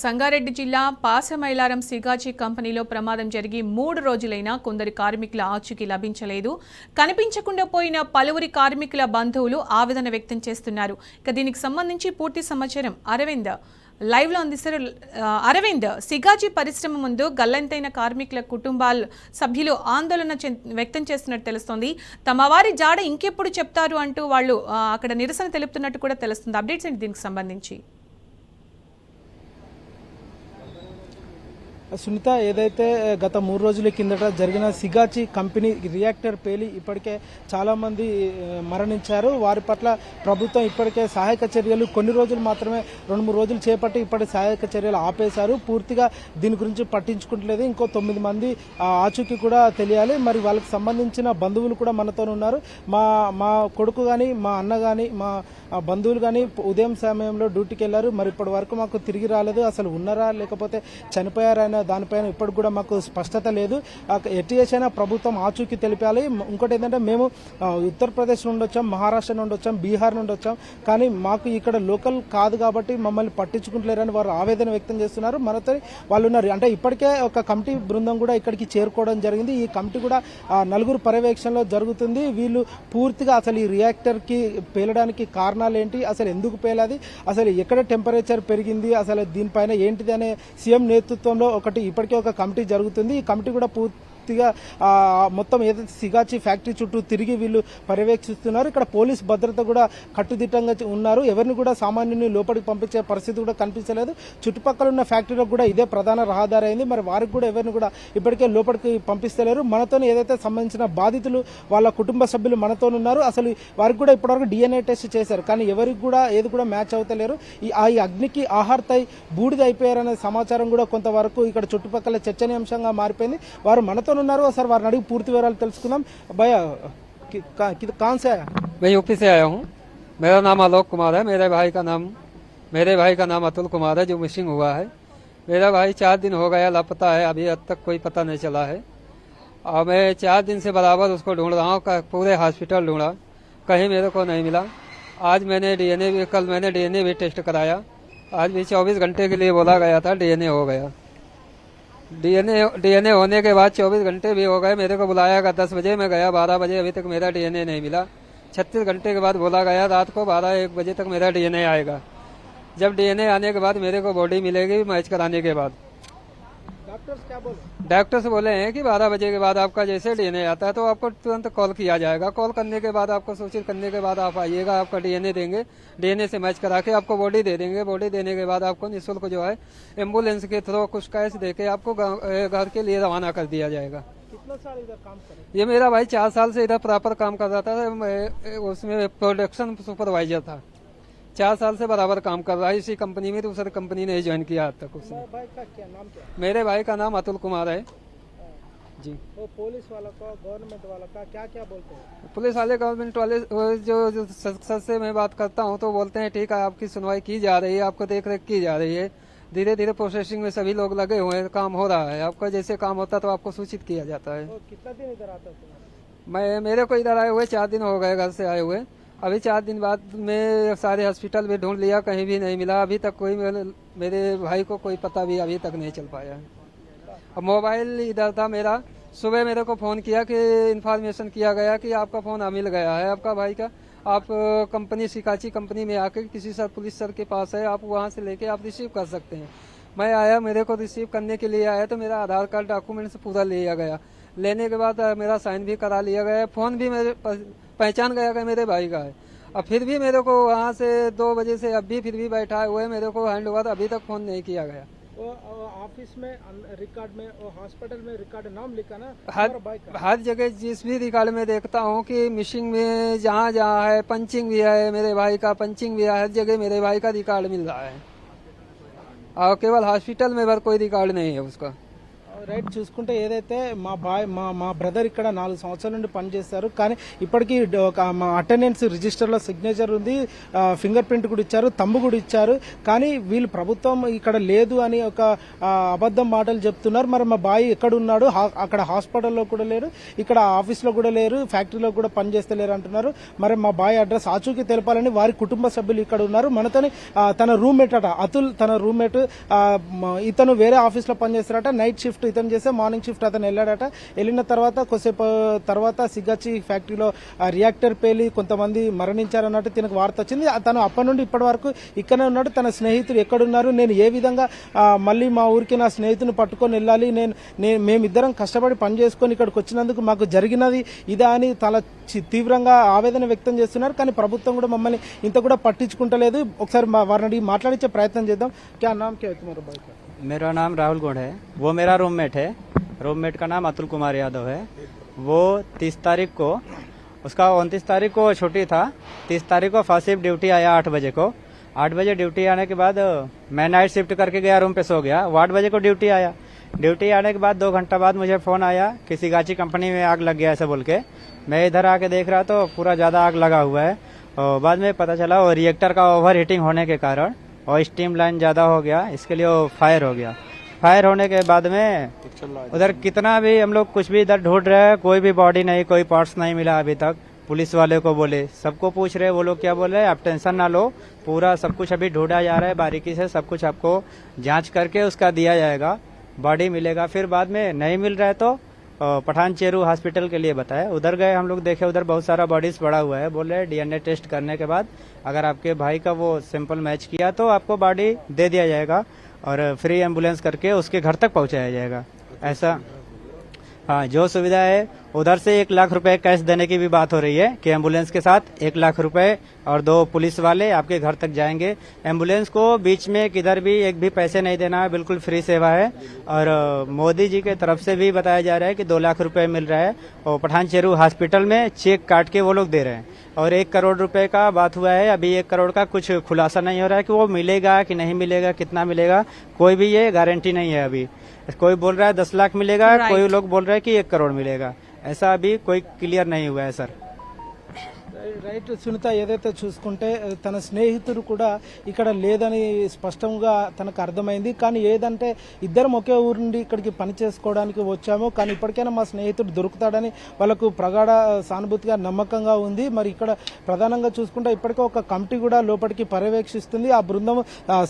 సంగారెడ్డి జిల్లా పాసమైలారం సిగాచి కంపెనీలో ప్రమాదం జరిగి 3 రోజులైనా కొందరి కార్మికుల ఆచూకీ లభించలేదు. కనిపించకుండా పోయిన పలువురి కార్మికుల బంధువులు ఆవేదన వ్యక్తం చేస్తున్నారు. ఇక దీనికి సంబంధించి పూర్తి సమాచారం అరవింద్ లైవ్ లో అందిస్తారు. అరవింద్, సిగాచి పరిశ్రమ ముందు గల్లంతైన కార్మికుల కుటుంబాల సభ్యులు ఆందోళన వ్యక్తం చేస్తున్నట్టు తెలుస్తోంది. తమ వారి జాడ ఇంకెప్పుడు చెప్తారు అంటూ వాళ్ళు అక్కడ నిరసన తెలుపుతున్నట్టు కూడా తెలుస్తుంది. అప్డేట్స్ ఏంటి దీనికి సంబంధించి? సునీత, ఏదైతే గత 3 రోజుల కిందట జరిగిన సిగాచి కంపెనీ రియాక్టర్ పేలి ఇప్పటికే చాలామంది మరణించారు. వారి పట్ల ప్రభుత్వం ఇప్పటికే సహాయక చర్యలు కొన్ని రోజులు మాత్రమే 2-3 రోజులు చేపట్టి ఇప్పటి సహాయక చర్యలు ఆపేశారు. పూర్తిగా దీని గురించి పట్టించుకుంటలేదు. ఇంకో 9 మంది ఆచూకీ కూడా తెలియాలి. మరి వాళ్ళకి సంబంధించిన బంధువులు కూడా మనతో ఉన్నారు. మా కొడుకు కానీ, మా అన్న కానీ, మా బంధువులు కానీ ఉదయం సమయంలో డ్యూటీకి వెళ్ళారు. మరి ఇప్పటి వరకు మాకు తిరిగి రాలేదు. అసలు ఉన్నారా లేకపోతే చనిపోయారా దానిపైన ఇప్పటికి కూడా మాకు స్పష్టత లేదు. ఎట్టి చేసైనా ప్రభుత్వం ఆచూకీ తెలిపాలి. ఇంకోటి ఏంటంటే, మేము ఉత్తరప్రదేశ్ నుండి వచ్చాం, మహారాష్ట్ర నుండి వచ్చాం, బీహార్ నుండి వచ్చాం. కానీ మాకు ఇక్కడ లోకల్ కాదు కాబట్టి మమ్మల్ని పట్టించుకుంటలేరని వారు ఆవేదన వ్యక్తం చేస్తున్నారు. మనతో వాళ్ళు ఉన్నారు. అంటే ఇప్పటికే ఒక కమిటీ బృందం కూడా ఇక్కడికి చేరుకోవడం జరిగింది. ఈ కమిటీ కూడా 4 పర్యవేక్షణలో జరుగుతుంది. వీళ్ళు పూర్తిగా అసలు ఈ రియాక్టర్కి పేలడానికి కారణాలు ఏంటి, అసలు ఎందుకు పేలాది, అసలు ఎక్కడ టెంపరేచర్ పెరిగింది, అసలు దీనిపైన ఏంటిది అనే సీఎం నేతృత్వంలో ఇప్పటికే ఒక కమిటీ జరుగుతుంది. ఈ కమిటీ కూడా పూర్తిగా మొత్తం ఏదైతే సిగాచి ఫ్యాక్టరీ చుట్టూ తిరిగి వీళ్ళు పర్యవేక్షిస్తున్నారు. ఇక్కడ పోలీస్ భద్రత కూడా కట్టుదిట్టంగా ఉన్నారు. ఎవరిని కూడా సామాన్యుని లోపలికి పంపించే పరిస్థితి కూడా కనిపించలేదు. చుట్టుపక్కల ఉన్న ఫ్యాక్టరీలకు కూడా ఇదే ప్రధాన రహదారి అయింది. మరి వారికి కూడా ఎవరిని కూడా ఇప్పటికే లోపలికి పంపిస్తలేరు. మనతో ఏదైతే సంబంధించిన బాధితులు వాళ్ళ కుటుంబ సభ్యులు మనతో ఉన్నారు. అసలు వారికి కూడా ఇప్పటివరకు DNA టెస్ట్ చేశారు. కానీ ఎవరికి కూడా ఏది కూడా మ్యాచ్ అవుతలేరు. ఈ అగ్నికి ఆహార్తై బూడిద అయిపోయారనే సమాచారం కూడా కొంతవరకు ఇక్కడ చుట్టుపక్కల చర్చనీయాంశంగా మారిపోయింది. వారు మనతో ఉన్నారు. సార్, వారిని అడిగి పూర్తి వివరాలు తెలుసుకుందాం. భయ్య, कहाँ से आया? मैं यूपी से आया हूँ। मेरा नाम आलोक कुमार है। मेरे भाई का नाम अतुल कुमार है, जो मिसिंग हुआ है। मेरा भाई 4 दिन हो गया लापता है, अभी अब तक कोई पता नहीं चला है। और मैं 4 दिन से बराबर उसको ढूंढ रहा हूँ, पूरे हॉस्पिटल ढूंढा, कहीं मेरे को नहीं मिला। आज मैंने कल मैंने DNA भी टेस्ट कराया। आज भी 24 घंटे के लिए बोला गया था, DNA हो गया। DNA होने के बाद 24 घंटे भी हो गए। मेरे को बुलाया गया 10 बजे, मैं गया 12 बजे, अभी तक मेरा DNA नहीं मिला। 36 घंटे के बाद बोला गया रात को 12-1 बजे तक मेरा DNA आएगा। जब DNA आने के बाद मेरे को बॉडी मिलेगी मैच कराने के बाद। डॉक्टर्स क्या बोले? डॉक्टर्स बोले हैं कि 12 बजे के बाद आपका जैसे DNA आता है तो आपको तुरंत कॉल किया जाएगा। कॉल करने के बाद आपको सूचित करने के बाद आप आइएगा, आपका DNA देंगे, DNA से मैच करा के आपको बॉडी दे देंगे। बॉडी देने के बाद आपको निःशुल्क जो है एम्बुलेंस के थ्रू कुछ कैश देके आपको घर के लिए रवाना कर दिया जाएगा। कितना साल इधर काम करे? ये मेरा भाई 4 साल से इधर प्रॉपर काम कर रहा था। उसमें प्रोडक्शन सुपरवाइजर था। 4 साल से बराबर काम कर रहा है इसी कंपनी में। दूसरी कंपनी ने ज्वाइन किया आज तक उसने। भाई का क्या नाम क्या है? मेरे भाई का नाम अतुल कुमार है जी। वो पुलिस वाला का, गवर्नमेंट वाला का क्या क्या बोलते हैं? पुलिस वाले गवर्नमेंट वाले जो सर से मैं बात करता हूँ तो बोलते हैं ठीक है, आपकी सुनवाई की जा रही है, आपको देख रेख की जा रही है, धीरे धीरे प्रोसेसिंग में सभी लोग लगे हुए हैं, काम हो रहा है। आपका जैसे काम होता तो आपको सूचित किया जाता है। कितना दिन इधर आता है? मेरे को इधर आए हुए 4 दिन हो गए, घर से आए हुए। अभी 4 दिन बाद मैं सारे हॉस्पिटल भी ढूंढ लिया, कहीं भी नहीं मिला। अभी तक कोई मेरे भाई को कोई पता भी अभी तक नहीं चल पाया है। अब मोबाइल इधर था मेरा, सुबह मेरे को फ़ोन किया कि इन्फॉर्मेशन किया गया कि आपका फ़ोन मिल गया है आपका भाई का, आप कंपनी सिकाची कंपनी में आके किसी सर पुलिस सर के पास है, आप वहाँ से लेके आप रिसीव कर सकते हैं। मैं आया, मेरे को रिसीव करने के लिए आया तो मेरा आधार कार्ड डॉक्यूमेंट्स पूरा लिया गया। लेने के बाद मेरा साइन भी करा लिया गया, फ़ोन भी मेरे पहचान गया कि मेरे भाई का है। अब फिर भी मेरे को वहाँ से 2 बजे से अब भी फिर भी बैठा हुए, मेरे को हैंड ओवर अभी तक फ़ोन नहीं किया गया। वो ऑफिस में रिकॉर्ड में, हॉस्पिटल में रिकॉर्ड नाम लिखा ना हर जगह जिस भी रिकॉर्ड में देखता हूँ कि मिसिंग में जहाँ जहाँ है पंचिंग भी है, मेरे भाई का पंचिंग भी है, हर जगह मेरे भाई का रिकॉर्ड मिल रहा है। और केवल हॉस्पिटल में कोई रिकॉर्ड नहीं है उसका। రైట్ చూసుకుంటే ఏదైతే మా బ్రదర్ ఇక్కడ 4 సంవత్సరాల నుండి పనిచేస్తారు, కానీ ఇప్పటికీ మా అటెండెన్స్ రిజిస్టర్లో సిగ్నేచర్ ఉంది, ఫింగర్ ప్రింట్ కూడా ఇచ్చారు, తంబు కూడా ఇచ్చారు, కానీ వీళ్ళు ప్రభుత్వం ఇక్కడ లేదు అని ఒక అబద్ధం మాటలు చెప్తున్నారు. మరి మా బాయ్ ఎక్కడ ఉన్నాడు? అక్కడ హాస్పిటల్లో కూడా లేరు, ఇక్కడ ఆఫీస్లో కూడా లేరు, ఫ్యాక్టరీలో కూడా పనిచేస్తలేరు అంటున్నారు. మరి మా బాయ్ అడ్రస్ ఆచూకీ తెలపాలని వారి కుటుంబ సభ్యులు ఇక్కడ ఉన్నారు. మనతోని తన రూమ్మేట్ అట అతుల్, తన రూమ్మేట్, ఇతను వేరే ఆఫీస్లో పనిచేస్తారట. నైట్ షిఫ్ట్ ఇతను చేస్తే మార్నింగ్ షిఫ్ట్ అతను వెళ్ళాడట. వెళ్ళిన తర్వాత కొద్దిసేపు తర్వాత సిగాచి ఫ్యాక్టరీలో రియాక్టర్ పేలి కొంతమంది మరణించారన్నట్టు తనకు వార్త వచ్చింది. తను అప్పటి నుండి ఇప్పటి వరకు ఇక్కడనే ఉన్నాడు. తన స్నేహితుడు ఎక్కడున్నారు, నేను ఏ విధంగా మళ్ళీ మా ఊరికి నా స్నేహితుని పట్టుకొని వెళ్ళాలి, మేమిద్దరం కష్టపడి పని చేసుకొని ఇక్కడికి వచ్చినందుకు మాకు జరిగినది ఇదా అని చాలా తీవ్రంగా ఆవేదన వ్యక్తం చేస్తున్నారు. కానీ ప్రభుత్వం కూడా మమ్మల్ని ఇంత కూడా పట్టించుకుంటలేదు. ఒకసారి వారిని మాట్లాడించే ప్రయత్నం చేద్దాం. క్యా నామ్ క్యా तुम्हारा भाई का? मेरा नाम राहुल गौड़ है, वो मेरा रूममेट है। रूममेट का नाम अतुल कुमार यादव है। वो 30 तारीख को, उसका 29 तारीख को छुट्टी था, 30 तारीख को फर्स्ट शिफ्ट ड्यूटी आया 8 बजे को। 8 बजे ड्यूटी आने के बाद मैं नाइट शिफ्ट करके गया, रूम पे सो गया। वो 8 बजे को ड्यूटी आया। ड्यूटी आने के बाद 2 घंटा बाद मुझे फोन आया कि सिगाची कंपनी में आग लग गया ऐसे बोल के। मैं इधर आके देख रहा तो पूरा ज्यादा आग लगा हुआ है। और बाद में पता चला वो रिएक्टर का ओवर हीटिंग होने के कारण और स्टीम लाइन ज्यादा हो गया, इसके लिए वो फायर हो गया। फायर होने के बाद में उधर कितना भी हम लोग कुछ भी इधर ढूंढ रहे हैं, कोई भी बॉडी नहीं, कोई पार्ट्स नहीं मिला अभी तक। पुलिस वाले को बोले, सबको पूछ रहे, वो लोग क्या बोल रहे हैं, आप टेंशन ना लो, पूरा सब कुछ अभी ढूंढा जा रहा है बारीकी से, सब कुछ आपको जांच करके उसका दिया जाएगा, बॉडी मिलेगा। फिर बाद में नहीं मिल रहा है तो पठान चेरू हॉस्पिटल के लिए बताया। उधर गए, हम लोग देखे, उधर बहुत सारा बॉडीज पड़ा हुआ है। बोल रहे डीएनए टेस्ट करने के बाद अगर आपके भाई का वो सैंपल मैच किया तो आपको बॉडी दे दिया जाएगा और फ्री एम्बुलेंस करके उसके घर तक पहुंचाया जाएगा। ऐसा हाँ, जो सुविधा है उधर से 1 लाख रुपए कैश देने की भी बात हो रही है कि एम्बुलेंस के साथ 1 लाख रुपए और 2 पुलिस वाले आपके घर तक जाएंगे। एम्बुलेंस को बीच में किधर भी एक भी पैसे नहीं देना है, बिल्कुल फ्री सेवा है। और मोदी जी के तरफ से भी बताया जा रहा है कि 2 लाख रुपए मिल रहा है और पठान चेरू हॉस्पिटल में चेक काट के वो लोग दे रहे हैं। और 1 करोड़ रुपए का बात हुआ है, अभी 1 करोड़ का कुछ खुलासा नहीं हो रहा है कि वो मिलेगा कि नहीं मिलेगा, कितना मिलेगा, कोई भी ये गारंटी नहीं है अभी। कोई बोल रहा है 10 लाख मिलेगा, कोई लोग बोल रहे हैं कि 1 करोड़ मिलेगा, ऐसा अभी कोई क्लियर नहीं हुआ है सर। రైట్ సునీత, ఏదైతే చూసుకుంటే తన స్నేహితుడు కూడా ఇక్కడ లేదని స్పష్టంగా తనకు అర్థమైంది. కానీ ఏదంటే ఇద్దరం ఒకే ఊరు నుండి ఇక్కడికి పని చేసుకోవడానికి వచ్చాము, కానీ ఇప్పటికైనా మా స్నేహితుడు దొరుకుతాడని వాళ్ళకు ప్రగాఢ సానుభూతిగా నమ్మకంగా ఉంది. మరి ఇక్కడ ప్రధానంగా చూసుకుంటే ఇప్పటికే ఒక కమిటీ కూడా లోపలికి పర్యవేక్షిస్తుంది. ఆ బృందం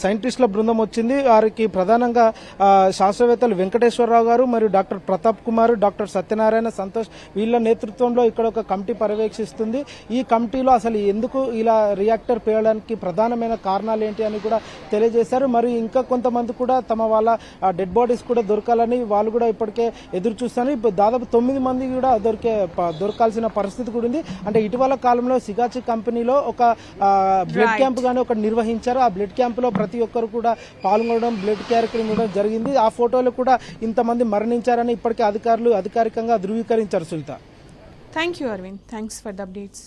సైంటిస్టుల బృందం వచ్చింది. వారికి ప్రధానంగా శాస్త్రవేత్తలు వెంకటేశ్వరరావు గారు మరియు డాక్టర్ ప్రతాప్ కుమార్, డాక్టర్ సత్యనారాయణ, సంతోష్ వీళ్ళ నేతృత్వంలో ఇక్కడ ఒక కమిటీ పర్యవేక్షిస్తుంది. ఈ కమిటీలో అసలు ఎందుకు ఇలా రియాక్టర్ పేయడానికి ప్రధానమైన కారణాలు ఏంటి అని కూడా తెలియజేశారు. మరి ఇంకా కొంతమంది కూడా తమ వాళ్ళ డెడ్ బాడీస్ కూడా దొరకాలని వాళ్ళు కూడా ఇప్పటికే ఎదురు చూస్తున్నారు. దాదాపు 9 మంది కూడా దొరకాల్సిన పరిస్థితి కూడా ఉంది. అంటే ఇటీవల కాలంలో సిగాచి కంపెనీలో ఒక బ్లడ్ క్యాంప్ గానీ ఒకటి నిర్వహించారు. ఆ బ్లడ్ క్యాంప్ లో ప్రతి ఒక్కరు కూడా పాల్గొనడం, బ్లడ్ క్యారెక్టరింగ్ కూడా జరిగింది. ఆ ఫోటోలు కూడా ఇంతమంది మరణించారని ఇప్పటికే అధికారులు అధికారికంగా ధృవీకరించారు. Sunitha, thank you Arvind, thanks for the updates.